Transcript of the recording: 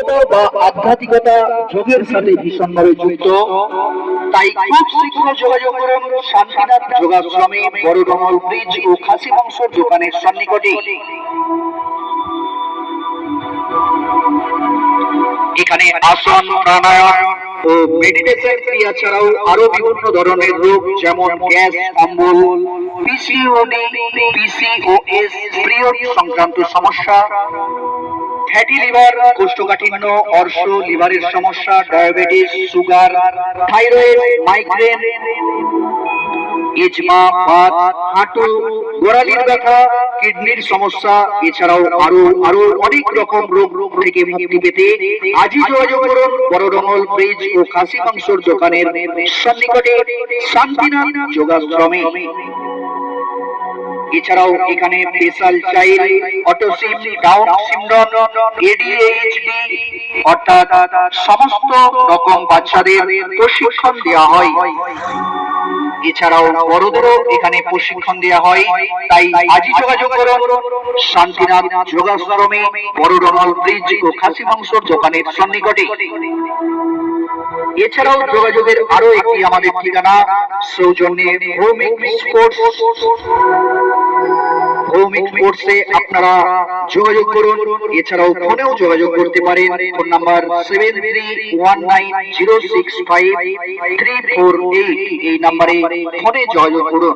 বা আধ্যাত্মিকতা যোগের সাথে ভীষণভাবে যুক্ত। তাই খুব শীঘ্র যোগাযোগ করুন শান্তিনাথ যোগাশ্রমে, বড়ডমল ব্রিজ ও খাসি মাংসের দোকানের সন্নিকটে। এখানে আসন, প্রাণায়াম ও মেডিটেশন ক্রিয়া ছাড়াও আরো বিভিন্ন ধরনের রোগ যেমন গ্যাস, অম্বল, পিসিওডি, পিসিওএস, পিরিয়ড সংক্রান্ত সমস্যা, ফ্যাটি লিভার, কোষ্ঠকাঠিন্য, অর্শ, লিভারের সমস্যা, diabetes, sugar, thyroid, migraine, asthma, Baat, হাঁটু, গোড়ালির ব্যথা, কিডনির সমস্যা, এছাড়াও আরো অনেক রকম রোগ থেকে মুক্তি পেতে আজই যোগাযোগ করুন বড়ডমল ব্রিজ ও খাসি মাংসের দোকানের সন্নিকটে শান্তিনাথ যোগাশ্রমে। এছাড়াও এখানে special child, autism, down syndrome, ADHD অর্থাৎ সমস্ত রকম বাচ্চাদের প্রশিক্ষণ দেওয়া হয়। এছাড়াও বড়দেরও এখানে প্রশিক্ষণ দেওয়া হয়। তাই আজই যোগাযোগ করুন শান্তিনাথ যোগাশ্রমে, বড়ডমল ব্রিজ ও খাসি মাংসের দোকানের সন্নিকটে। এছাড়াও যোগাযোগের আরো একটি আমাদের ঠিকানা সৌজন্যে ভৌমিক স্পোর্টস। ভৌমিক স্পোর্টসে আপনারা যোগাযোগ করুন। এছাড়াও ফোনেও যোগাযোগ করতে পারেন। Phone number 7319065348। এই নাম্বারে ফোনে যোগাযোগ করুন।